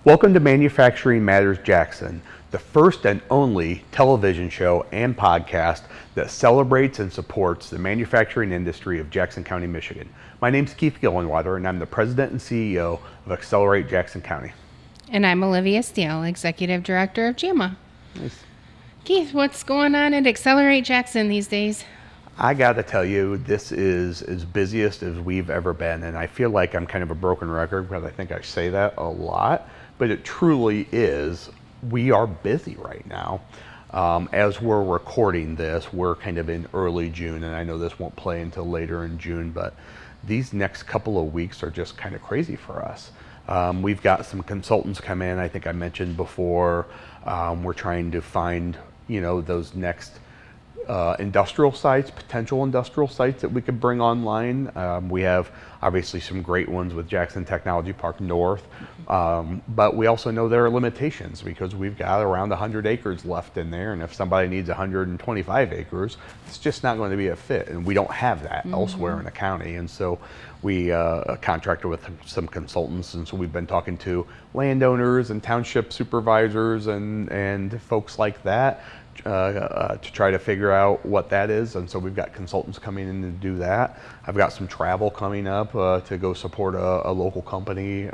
Welcome to Manufacturing Matters Jackson, the first and only television show and podcast that celebrates and supports the manufacturing industry of Jackson County, Michigan. My name is Keith Gillenwater, and I'm the president and CEO of Accelerate Jackson County. And I'm Olivia Steele, Executive Director of JAMA. Nice. Keith, what's going on at Accelerate Jackson these days? I got to tell you, this is as busiest as we've ever been, and I feel like I'm kind of a broken record because I think I say that a lot, but it truly is. We are busy right now. As we're recording this, we're kind of in early June, and I know this won't play until later in June, but these next couple of weeks are just kind of crazy for us. We've got some consultants come in. I think I mentioned before, we're trying to find, those next industrial sites, potential industrial sites that we could bring online. We have obviously some great ones with Jackson Technology Park North, but we also know there are limitations because we've got around 100 acres left in there, and if somebody needs 125 acres, it's just not going to be a fit, and we don't have that elsewhere in the county. And so we contracted with some consultants, and so we've been talking to landowners and township supervisors and folks like that to try to figure out what that is. And so we've got consultants coming in to do that. I've got some travel coming up to go support a local company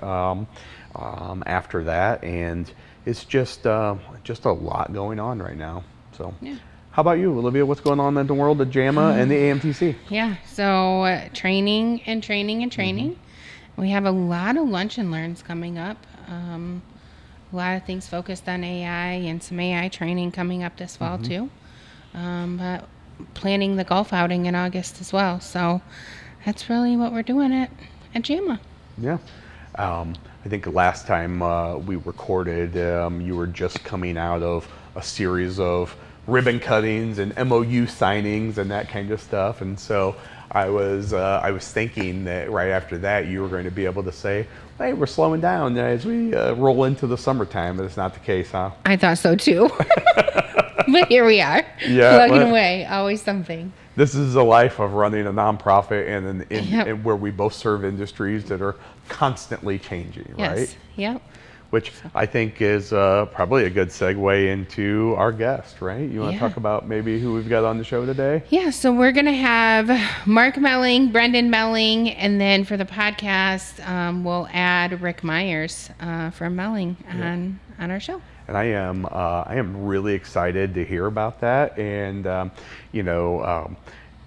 after that, and it's just a lot going on right now. So yeah. How about you, Olivia? What's going on in the world of JAMA and the AMTC? Yeah, so training. We have a lot of lunch and learns coming up. A lot of things focused on AI and some AI training coming up this fall too. But planning the golf outing in August as well. So that's really what we're doing at JAMA. Yeah. I think last time we recorded, you were just coming out of a series of ribbon cuttings and MOU signings and that kind of stuff. And so I was thinking that right after that you were going to be able to say, hey, we're slowing down as we roll into the summertime, but it's not the case, huh? I thought so too. But here we are, plugging away, always something. This is the life of running a nonprofit and where we both serve industries that are constantly changing, right? Yep. Which I think is probably a good segue into our guest, right? You want to talk about maybe who we've got on the show today? Yeah, so we're going to have Mark Melling, Brendan Melling, and then for the podcast, we'll add Rick Myers from Melling on our show. And I am really excited to hear about that. And,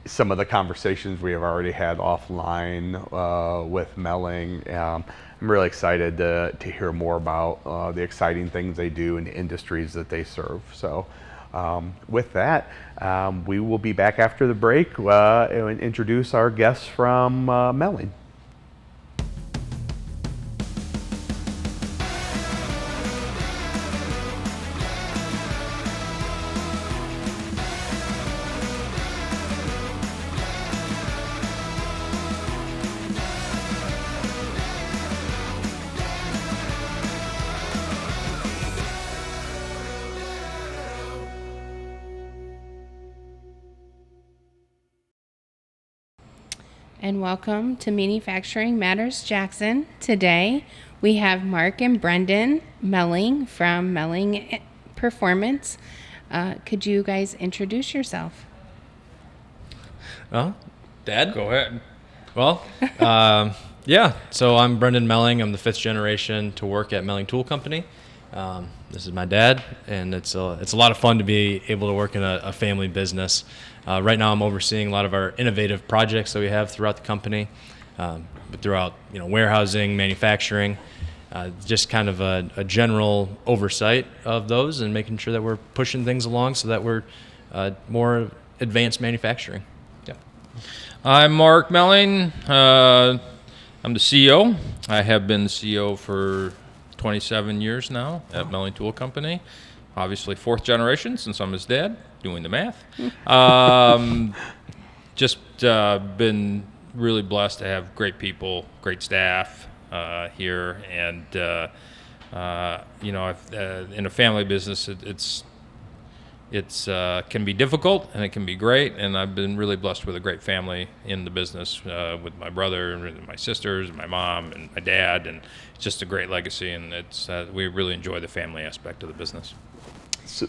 some of the conversations we have already had offline with Melling, I'm really excited to hear more about the exciting things they do in the industries that they serve. So with that, we will be back after the break and introduce our guests from Melling. And welcome to Manufacturing Matters Jackson. Today we have Mark and Brendan Melling from Melling Performance. Could you guys introduce yourself? Well, Dad? Go ahead. Well, so I'm Brendan Melling. I'm the fifth generation to work at Melling Tool Company. This is my dad, and it's a lot of fun to be able to work in a family business. Right now I'm overseeing a lot of our innovative projects that we have throughout the company, but throughout warehousing, manufacturing, just kind of a general oversight of those and making sure that we're pushing things along so that we're more advanced manufacturing. Yeah. I'm Mark Melling. I'm the CEO. I have been the CEO for 27 years now at Melling Tool Company. Obviously fourth generation since I'm his dad, doing the math. Just been really blessed to have great people, great staff here, and I've, in a family business, it's it's can be difficult and it can be great, and I've been really blessed with a great family in the business with my brother and my sisters and my mom and my dad, and it's just a great legacy, and it's we really enjoy the family aspect of the business. So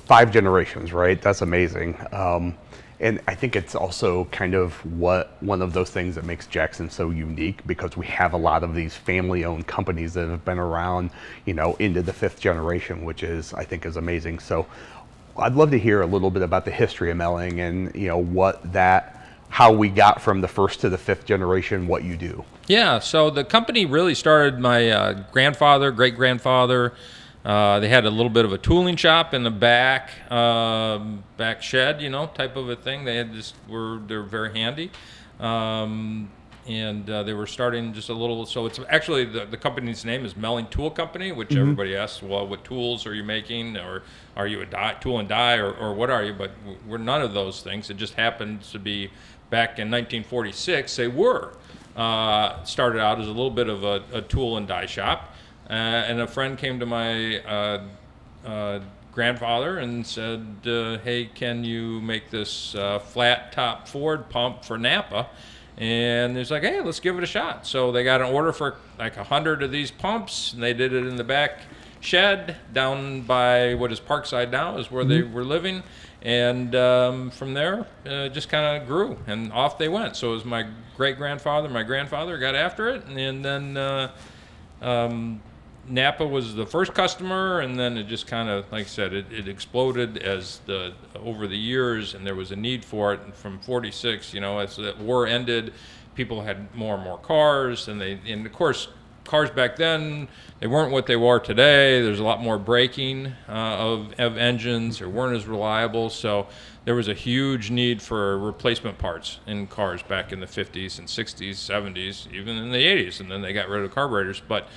5 generations, right? That's amazing. And I think it's also kind of one of those things that makes Jackson so unique, because we have a lot of these family-owned companies that have been around, into the 5th generation, which I think is amazing. So I'd love to hear a little bit about the history of Melling and, how we got from the 1st to the 5th generation, what you do. Yeah, so the company really started my grandfather, great-grandfather. They had a little bit of a tooling shop in the back shed, type of a thing. They had they're very handy, and they were starting just a little. So it's actually the company's name is Melling Tool Company, which everybody asks, well, what tools are you making, or are you a tool and die, or what are you? But we're none of those things. It just happens to be back in 1946 they were started out as a little bit of a tool and die shop. And a friend came to my grandfather and said, hey, can you make this flat top Ford pump for Napa? And he's like, hey, let's give it a shot. So they got an order for like 100 of these pumps, and they did it in the back shed down by what is Parkside now, is where they were living. And from there, just kind of grew, and off they went. So it was my great-grandfather, my grandfather got after it, and then Napa was the first customer, and then it just kind of, like I said, it exploded as over the years, and there was a need for it. And from 46, as the war ended, people had more and more cars, and of course, cars back then, they weren't what they were today. There's a lot more braking of engines. They weren't as reliable, so there was a huge need for replacement parts in cars back in the 50s and 60s, 70s, even in the 80s, and then they got rid of carburetors. But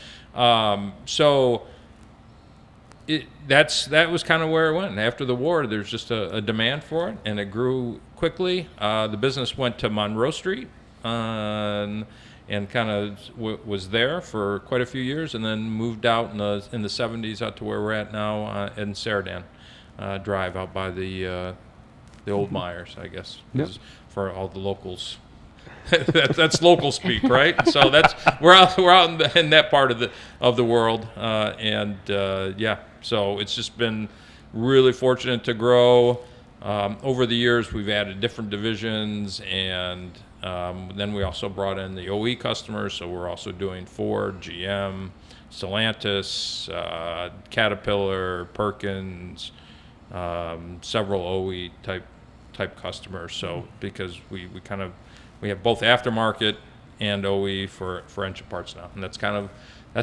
so that was kind of where it went. After the war, there's just a demand for it, and it grew quickly. The business went to Monroe Street and kind of was there for quite a few years, and then moved out in the 70s out to where we're at now in Saradan Drive, out by the old Myers, I guess, for all the locals. that's local speak, right? So we're out in that part of the world, so it's just been really fortunate to grow. Over the years, we've added different divisions, and then we also brought in the OE customers. So we're also doing Ford, GM, Stellantis, Caterpillar, Perkins, several OE type customers. So because we have both aftermarket and OE for engine parts now, and that's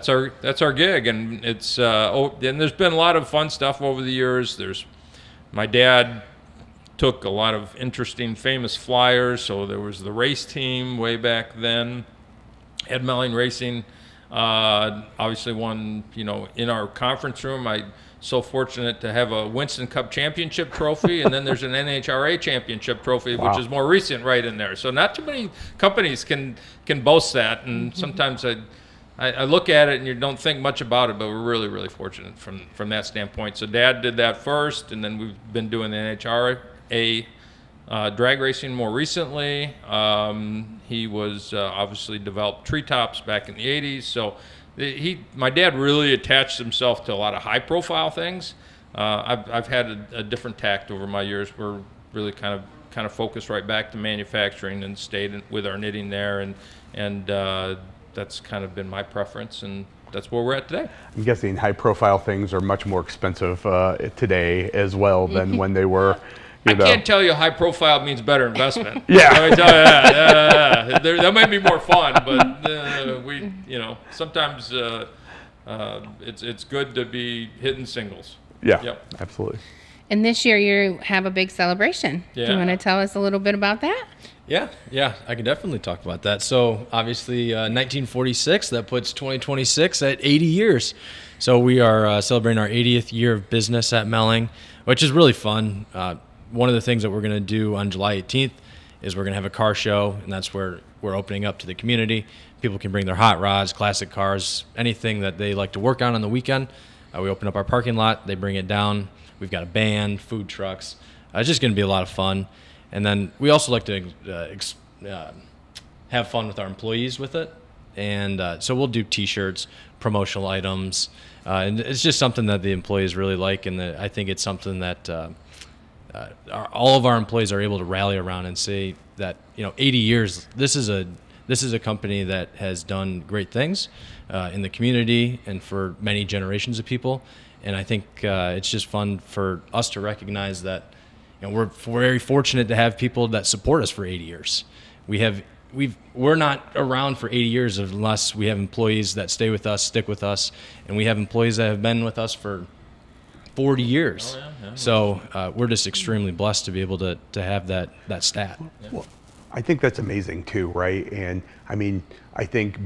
our gig. And it's and there's been a lot of fun stuff over the years. My dad took a lot of interesting, famous flyers. So there was the race team way back then, Ed Melling Racing. Obviously won, in our conference room. I so fortunate to have a Winston Cup championship trophy, and then there's an NHRA championship trophy, which is more recent, right in there. So not too many companies can boast that, and sometimes I look at it and you don't think much about it, but we're really, really fortunate from that standpoint. So Dad did that first, and then we've been doing the NHRA drag racing more recently. He was obviously developed treetops back in the 80s, so my dad really attached himself to a lot of high-profile things. I've had a different tact over my years. We're really kind of focused right back to manufacturing and stayed with our knitting there, and that's kind of been my preference, and that's where we're at today. I'm guessing high-profile things are much more expensive today as well than when they were. I can't tell you high profile means better investment. Yeah. Let me tell you that. That might be more fun, but sometimes it's good to be hitting singles. Yeah, Yep. Absolutely. And this year you have a big celebration. Do you Yeah. want to tell us a little bit about that? Yeah, I can definitely talk about that. So obviously 1946, that puts 2026 at 80 years. So we are celebrating our 80th year of business at Melling, which is really fun. One of the things that we're going to do on July 18th is we're going to have a car show, and that's where we're opening up to the community. People can bring their hot rods, classic cars, anything that they like to work on the weekend. We open up our parking lot. They bring it down. We've got a band, food trucks. It's just going to be a lot of fun. And then we also like to have fun with our employees with it. And so we'll do T-shirts, promotional items. And it's just something that the employees really like. And I think it's something that all of our employees are able to rally around and say that, 80 years, this is a company that has done great things in the community and for many generations of people. And I think it's just fun for us to recognize that we're very fortunate to have people that support us for 80 years. We're not around for 80 years unless we have employees that stay with us, stick with us, and we have employees that have been with us for 40 years. Oh, yeah. So we're just extremely blessed to be able to have that stat. Well, I think that's amazing too, right? And I mean, I think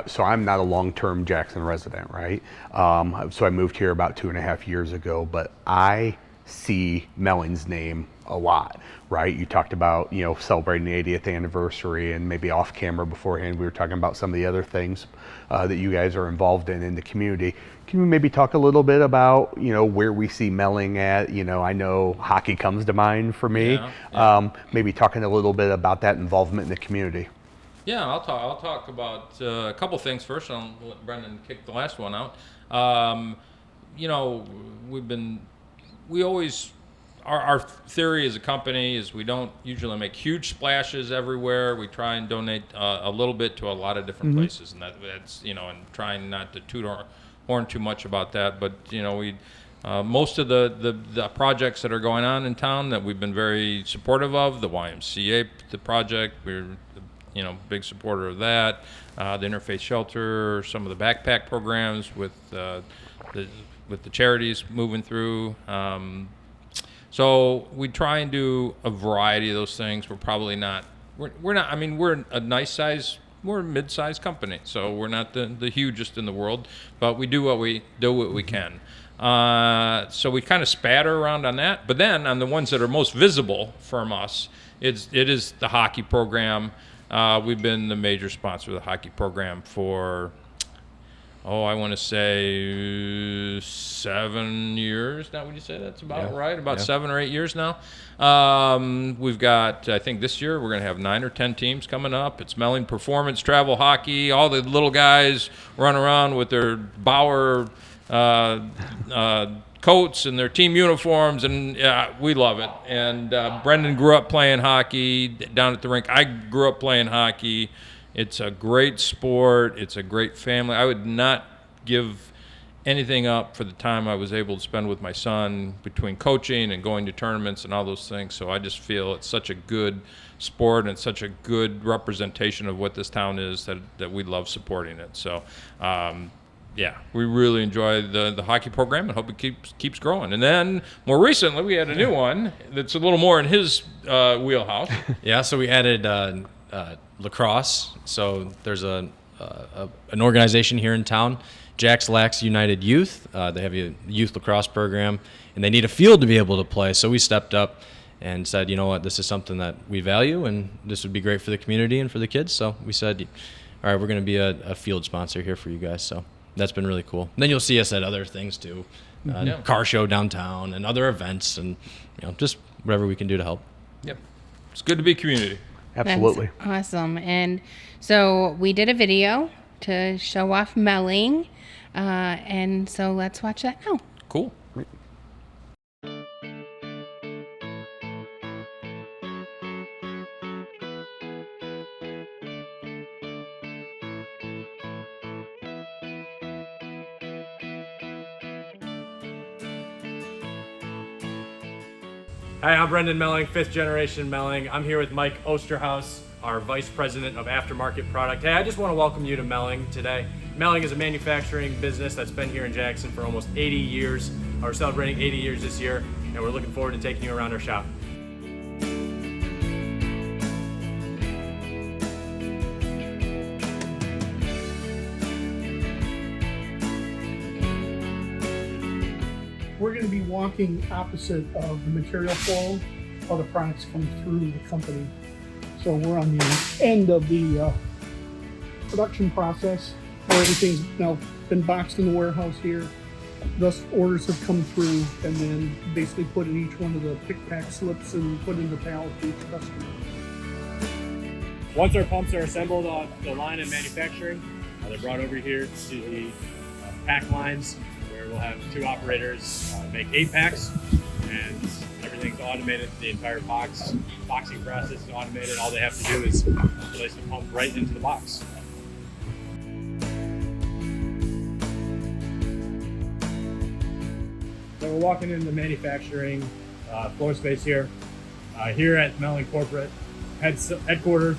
so I'm not a long-term Jackson resident, right? So I moved here about 2.5 years ago, but I see Melling's name a lot, right? You talked about, celebrating the 80th anniversary, and maybe off camera beforehand, we were talking about some of the other things that you guys are involved in the community. Can you maybe talk a little bit about, where we see Melling at? I know hockey comes to mind for me. Yeah. Maybe talking a little bit about that involvement in the community. Yeah, I'll talk about a couple things first, and I'll let Brendan kick the last one out. Our theory as a company is we don't usually make huge splashes everywhere. We try and donate a little bit to a lot of different places, and that's and trying not to toot our horn too much about that. But we most of the projects that are going on in town that we've been very supportive of, the YMCA, the project, we're big supporter of that. The Interfaith Shelter, some of the backpack programs with the charities moving through. So we try and do a variety of those things. We're probably not. We're not. I mean, we're a nice size. We're a mid-sized company, so we're not the hugest in the world, but we do what we can. So we kind of spatter around on that. But then on the ones that are most visible from us, it is the hockey program. We've been the major sponsor of the hockey program for, I want to say 7 years now. Would you say that's about right? About 7 or 8 years now. We've got, I think this year we're going to have 9 or 10 teams coming up. It's Melling Performance Travel Hockey. All the little guys run around with their Bauer coats and their team uniforms, and we love it. And Brendan grew up playing hockey down at the rink. I grew up playing hockey. It's a great sport. It's a great family. I would not give anything up for the time I was able to spend with my son between coaching and going to tournaments and all those things. So I just feel it's such a good sport and such a good representation of what this town is that we love supporting it. So we really enjoy the hockey program and hope it keeps growing. And then more recently, we had a new one that's a little more in his wheelhouse. Yeah, so we added lacrosse. So there's an organization here in town, Jacks Lax United Youth. They have a youth lacrosse program, and they need a field to be able to play. So we stepped up and said, you know what, this is something that we value, and this would be great for the community and for the kids. So we said, all right, we're going to be a field sponsor here for you guys. So that's been really cool. And then you'll see us at other things too, car show downtown and other events, and just whatever we can do to help. Yep, it's good to be community. Absolutely. That's awesome. And so we did a video to show off Melling, and so let's watch that now. Cool. Hi, I'm Brendan Melling, 5th generation Melling. I'm here with Mike Osterhaus, our Vice President of Aftermarket Product. Hey, I just want to welcome you to Melling today. Melling is a manufacturing business that's been here in Jackson for almost 80 years. We're celebrating 80 years this year, and we're looking forward to taking you around our shop. We're going to be walking opposite of the material flow of the products come through the company. So we're on the end of the production process where everything's now been boxed in the warehouse here. Thus, orders have come through and then basically put in each one of the pick-pack slips and put in the pallet for each customer. Once our pumps are assembled on the line in manufacturing, they're brought over here to the pack lines where we'll have 2 operators make 8 packs, and everything's automated. The entire boxing process is automated. All they have to do is place the pump right into the box. So we're walking into the manufacturing floor space here. Here at Melling Corporate headquarters,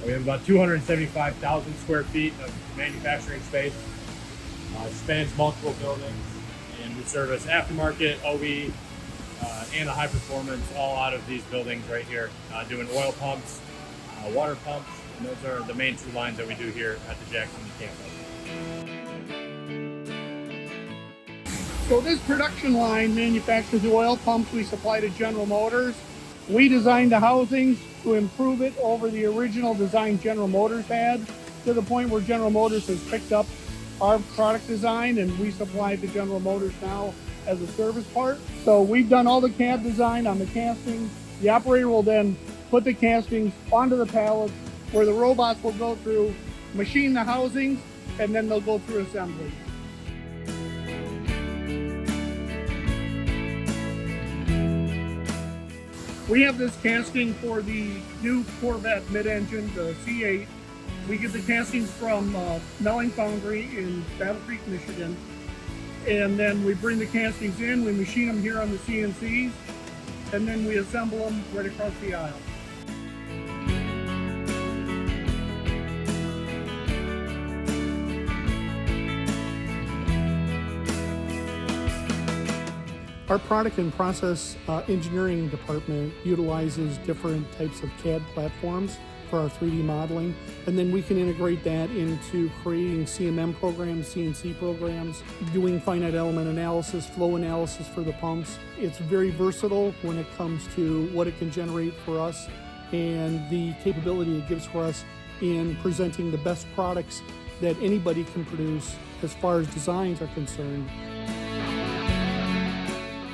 we have about 275,000 square feet of manufacturing space. It spans multiple buildings, and we service aftermarket, OE, and the high performance all out of these buildings right here, doing oil pumps, water pumps, and those are the main 2 lines that we do here at the Jackson campus. So this production line manufactures the oil pumps we supply to General Motors. We designed the housings to improve it over the original design General Motors had, to the point where General Motors has picked up our product design and we supply it to General Motors now as a service part. So we've done all the CAD design on the castings. The operator will then put the castings onto the pallets where the robots will go through, machine the housings, and then they'll go through assembly. We have this casting for the new Corvette mid-engine, the C8. We get the castings from Melling Foundry in Battle Creek, Michigan. And then we bring the castings in, we machine them here on the CNCs, and then we assemble them right across the aisle. Our product and process engineering department utilizes different types of CAD platforms for our 3D modeling, and then we can integrate that into creating CMM programs, CNC programs, doing finite element analysis, flow analysis for the pumps. It's very versatile when it comes to what it can generate for us and the capability it gives for us in presenting the best products that anybody can produce as far as designs are concerned.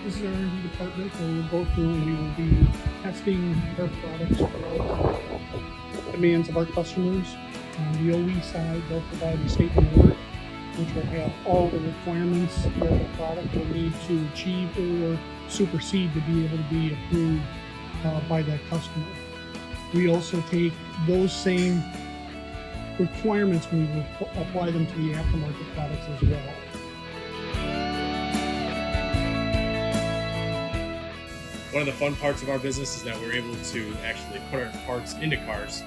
This is our R&D department where we'll go through and we will be testing our products for the demands of our customers. On the OE side, they'll provide a statement of work which will have all the requirements that the product will need to achieve or supersede to be able to be approved by that customer. We also take those same requirements and we will apply them to the aftermarket products as well. One of the fun parts of our business is that we're able to actually put our parts into cars.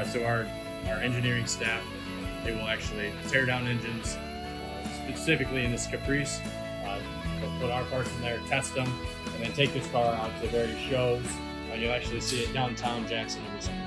So our engineering staff, they will actually tear down engines, specifically in this Caprice. They'll put our parts in there, test them, and then take this car out to various shows. You'll actually see it downtown Jackson every summer.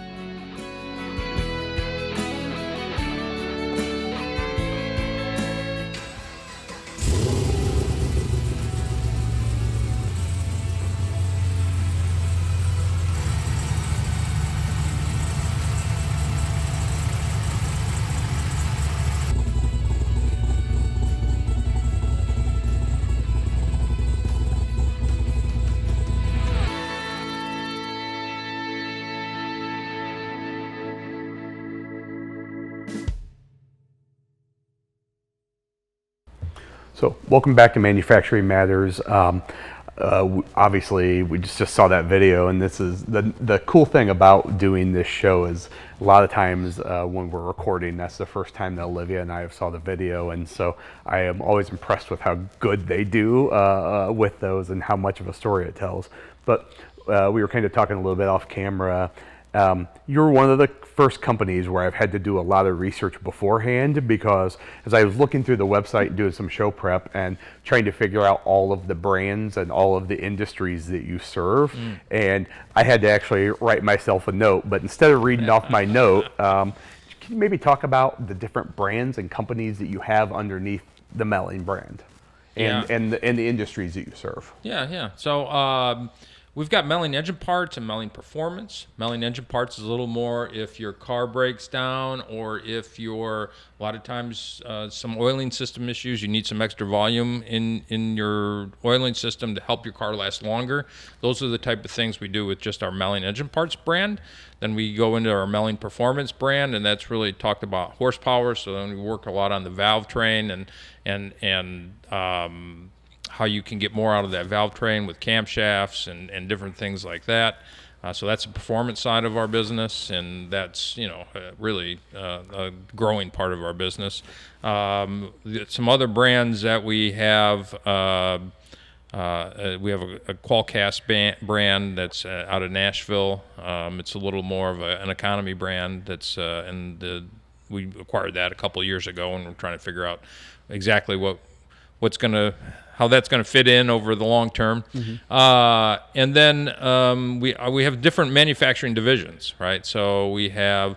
So welcome back to Manufacturing Matters. Obviously, we just saw that video, and this is the cool thing about doing this show is a lot of times when we're recording, that's the first time that Olivia and I have saw the video, and so I am always impressed with how good they do with those and how much of a story it tells. But we were kind of talking a little bit off camera. You're one of the first companies where I've had to do a lot of research beforehand, because as I was looking through the website and doing some show prep and trying to figure out all of the brands and all of the industries that you serve, and I had to actually write myself a note, but instead of reading off my note, can you maybe talk about the different brands and companies that you have underneath the Melling brand and the industries that you serve? Yeah. So We've got Melling engine parts and Melling performance. Melling engine parts is a little more if your car breaks down or if you're, a lot of times, some oiling system issues, you need some extra volume in your oiling system to help your car last longer. Those are the type of things we do with just our Melling engine parts brand. Then we go into our Melling performance brand, and that's really talked about horsepower. So then we work a lot on the valve train and how you can get more out of that valve train with camshafts and different things like that. So that's the performance side of our business, and that's really a growing part of our business. Some other brands that we have. We have a Qualcast brand that's out of Nashville. It's a little more of an economy brand. We acquired that a couple of years ago, and we're trying to figure out exactly how that's going to fit in over the long term. And then we have different manufacturing divisions, right? So we have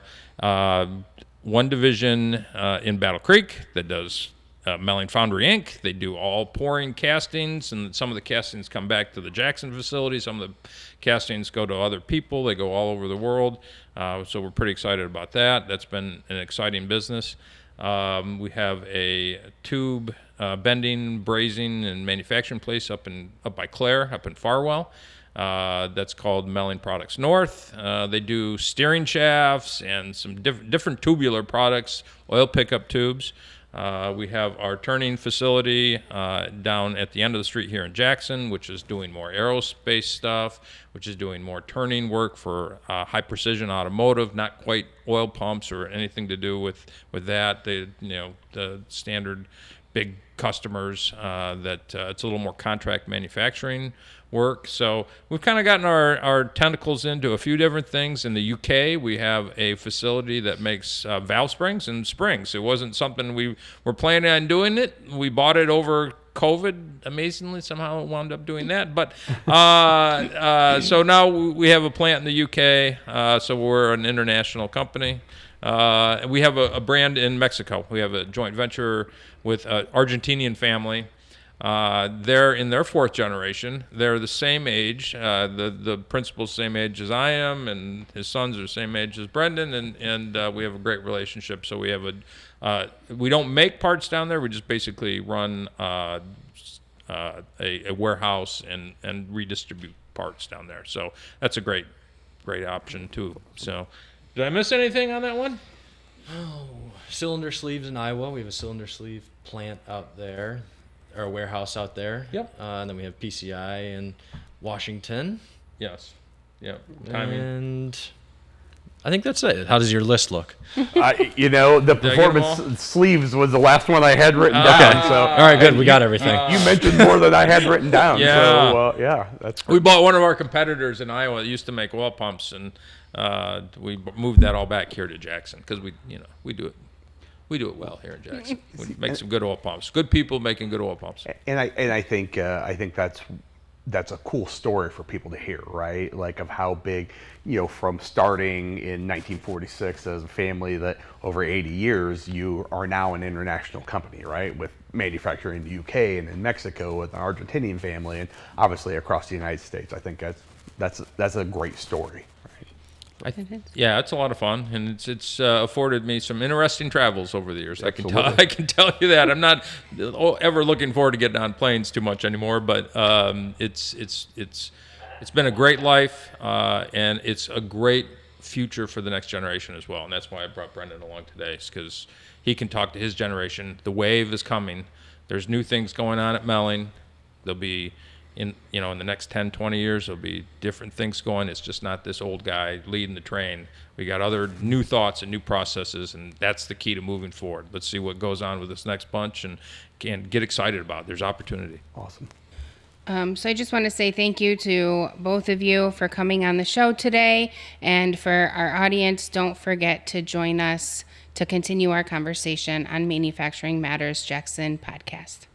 one division in Battle Creek that does Melling Foundry Inc. They do all pouring castings, and some of the castings come back to the Jackson facility. Some of the castings go to other people. They go all over the world. So we're pretty excited about that. That's been an exciting business. We have a tube bending, brazing, and manufacturing place up by Clare, up in Farwell. That's called Melling Products North. They do steering shafts and some different tubular products, oil pickup tubes. We have our turning facility down at the end of the street here in Jackson, which is doing more aerospace stuff, which is doing more turning work for high precision automotive, not quite oil pumps or anything to do with that. The standard big customers that it's a little more contract manufacturing work. So we've kind of gotten our tentacles into a few different things. In the UK, we have a facility that makes valve springs and springs. It wasn't something we were planning on doing it. We bought it over COVID. Amazingly, somehow wound up doing that. But so now we have a plant in the UK. So we're an international company. We have a brand in Mexico. We have a joint venture with an Argentinian family. They're in their fourth generation. They're the same age. The principal's the same age as I am, and his sons are the same age as Brendan, and we have a great relationship. So we have we don't make parts down there. We just basically run a warehouse and redistribute parts down there. So that's a great option too. So did I miss anything on that one? Oh, cylinder sleeves in Iowa. We have a cylinder sleeve plant out there, or a warehouse out there. Yep. And then we have PCI in Washington. Yes. Yep. Timing. And I think that's it. How does your list look? The performance sleeves was the last one I had written down. So all right, good. We got everything. You mentioned more than I had written down. Yeah. So yeah, that's great. We bought one of our competitors in Iowa that used to make oil pumps, and we moved that all back here to Jackson because we do it. We do it well here in Jackson. We make some good oil pumps. Good people making good oil pumps. And I think that's a cool story for people to hear, right? Like of how big, from starting in 1946 as a family that over 80 years, you are now an international company, right? With manufacturing in the UK and in Mexico with an Argentinian family and obviously across the United States. I think that's a great story. Yeah, it's a lot of fun, and it's afforded me some interesting travels over the years. Absolutely. I can tell you that. I'm not ever looking forward to getting on planes too much anymore, but it's been a great life, and it's a great future for the next generation as well. And that's why I brought Brendan along today, because he can talk to his generation. The wave is coming. There's new things going on at Melling. There'll be in the next 10, 20 years, there'll be different things going. It's just not this old guy leading the train. We got other new thoughts and new processes, and that's the key to moving forward. Let's see what goes on with this next bunch and get excited about it. There's opportunity. Awesome. So I just want to say thank you to both of you for coming on the show today. And for our audience, don't forget to join us to continue our conversation on Manufacturing Matters Jackson podcast.